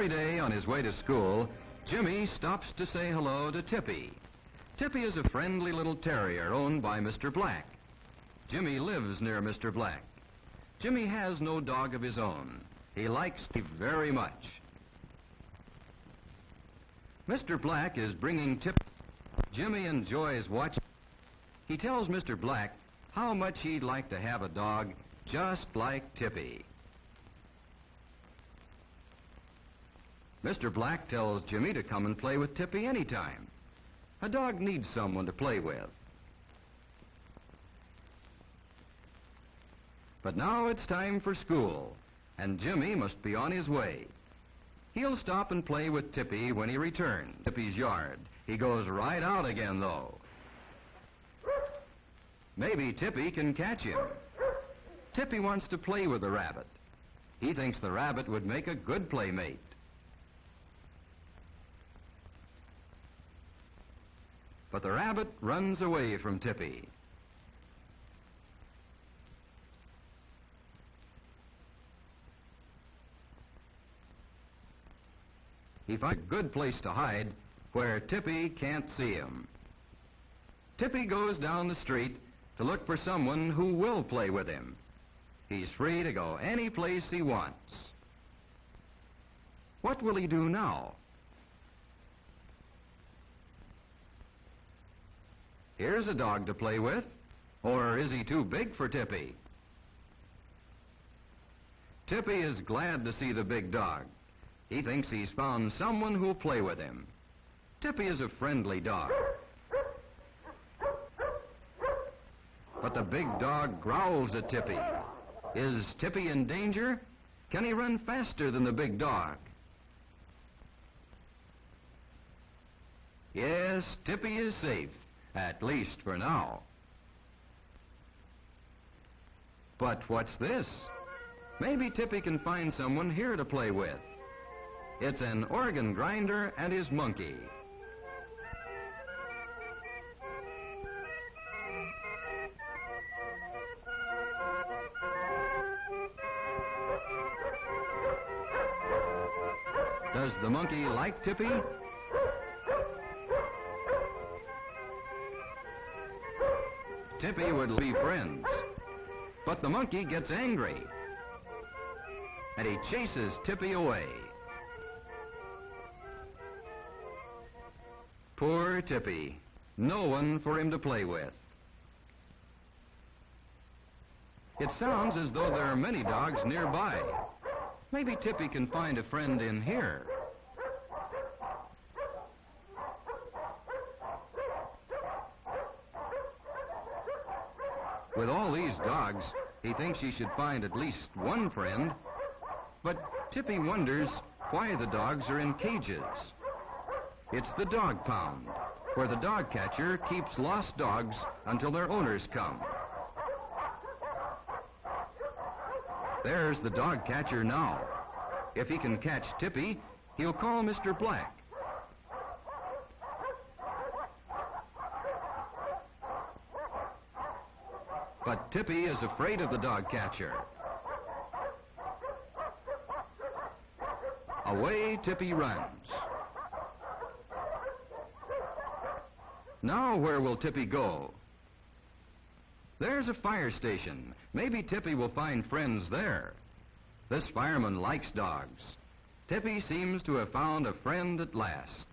Every day on his way to school, Jimmy stops to say hello to Tippy. Tippy is a friendly little terrier owned by Mr. Black. Jimmy lives near Mr. Black. Jimmy has no dog of his own. He likes Tippy very much. Mr. Black is bringing Tippy. Jimmy enjoys watching. He tells Mr. Black how much he'd like to have a dog just like Tippy. Mr. Black tells Jimmy to come and play with Tippy anytime. A dog needs someone to play with. But now it's time for school, and Jimmy must be on his way. He'll stop and play with Tippy when he returns. Tippy's yard. He goes right out again, though. Maybe Tippy can catch him. Tippy wants to play with the rabbit. He thinks the rabbit would make a good playmate. But the rabbit runs away from Tippy. He finds a good place to hide where Tippy can't see him. Tippy goes down the street to look for someone who will play with him. He's free to go any place he wants. What will he do now? Here's a dog to play with. Or is he too big for Tippy? Tippy is glad to see the big dog. He thinks he's found someone who'll play with him. Tippy is a friendly dog. But the big dog growls at Tippy. Is Tippy in danger? Can he run faster than the big dog? Yes, Tippy is safe, at least for now. But what's this? Maybe Tippy can find someone here to play with. It's an organ grinder and his monkey. Does the monkey like Tippy? Tippy would be friends, but the monkey gets angry, and he chases Tippy away. Poor Tippy, no one for him to play with. It sounds as though there are many dogs nearby. Maybe Tippy can find a friend in here. With all these dogs, he thinks he should find at least one friend. But Tippy wonders why the dogs are in cages. It's the dog pound, where the dog catcher keeps lost dogs until their owners come. There's the dog catcher now. If he can catch Tippy, he'll call Mr. Black. But Tippy is afraid of the dog catcher. Away Tippy runs. Now where will Tippy go? There's a fire station. Maybe Tippy will find friends there. This fireman likes dogs. Tippy seems to have found a friend at last.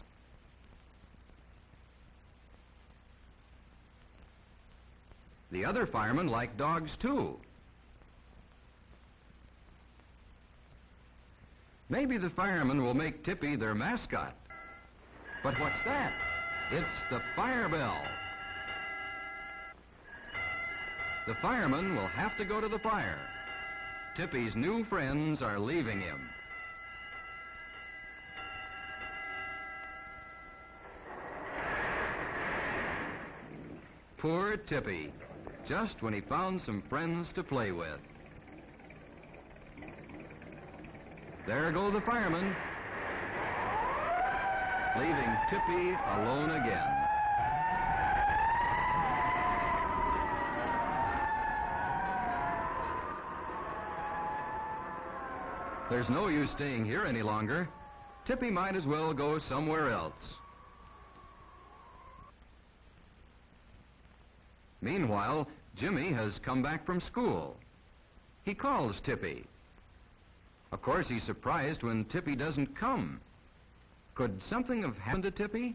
The other firemen like dogs too. Maybe the firemen will make Tippy their mascot. But what's that? It's the fire bell. The fireman will have to go to the fire. Tippy's new friends are leaving him. Poor Tippy, just when he found some friends to play with. There go the firemen, leaving Tippy alone again. There's no use staying here any longer. Tippy might as well go somewhere else. Meanwhile, Jimmy has come back from school. He calls Tippy. Of course, he's surprised when Tippy doesn't come. Could something have happened to Tippy?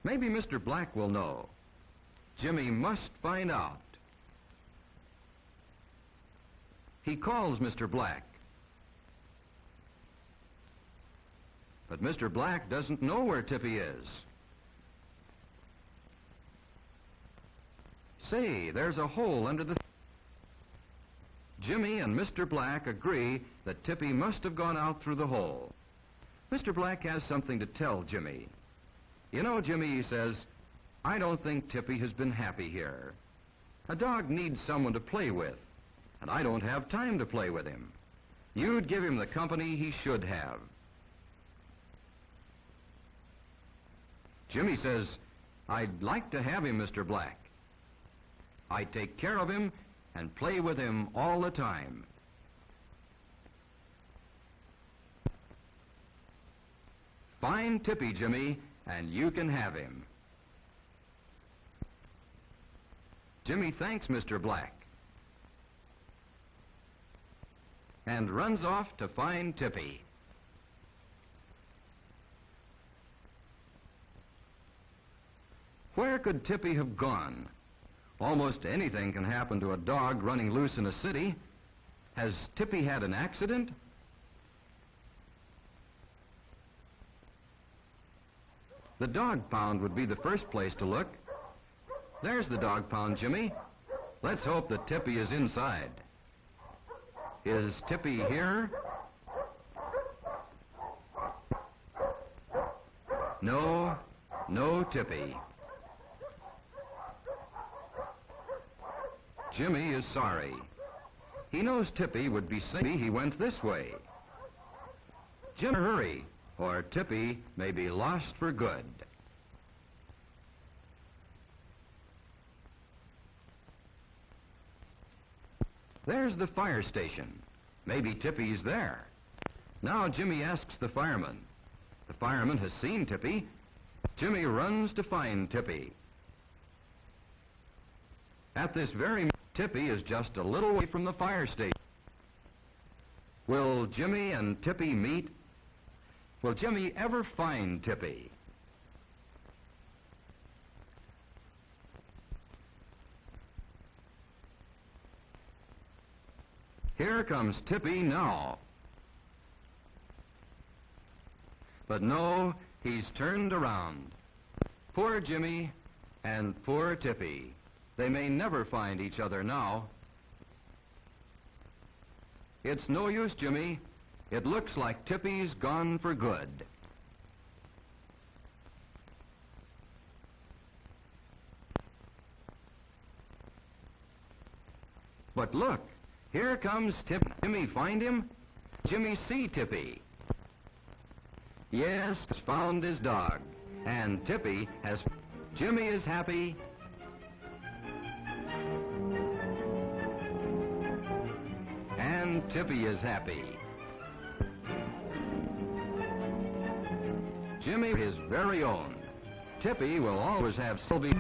Maybe Mr. Black will know. Jimmy must find out. He calls Mr. Black. But Mr. Black doesn't know where Tippy is. Say, there's a hole under the... Jimmy and Mr. Black agree that Tippy must have gone out through the hole. Mr. Black has something to tell Jimmy. You know, Jimmy, he says, I don't think Tippy has been happy here. A dog needs someone to play with, and I don't have time to play with him. You'd give him the company he should have. Jimmy says, I'd like to have him, Mr. Black. I take care of him and play with him all the time. Find Tippy, Jimmy, and you can have him. Jimmy thanks Mr. Black and runs off to find Tippy. Where could Tippy have gone? Almost anything can happen to a dog running loose in a city. Has Tippy had an accident? The dog pound would be the first place to look. There's the dog pound, Jimmy. Let's hope that Tippy is inside. Is Tippy here? No, no Tippy. Jimmy is sorry. He knows Tippy would be safe. He went this way. Jimmy, hurry, or Tippy may be lost for good. There's the fire station. Maybe Tippy's there. Now Jimmy asks the fireman. The fireman has seen Tippy. Jimmy runs to find Tippy. At this very moment, Tippy is just a little way from the fire station. Will Jimmy and Tippy meet? Will Jimmy ever find Tippy? Here comes Tippy now. But no, he's turned around. Poor Jimmy and poor Tippy. They may never find each other now. It's no use, Jimmy. It looks like Tippy's gone for good. But look, here comes Tippy. Jimmy find him? Jimmy see Tippy. Yes, he's found his dog. And Tippy has... Jimmy is happy. And Tippy is happy. Jimmy, his very own. Tippy will always have Sylvie.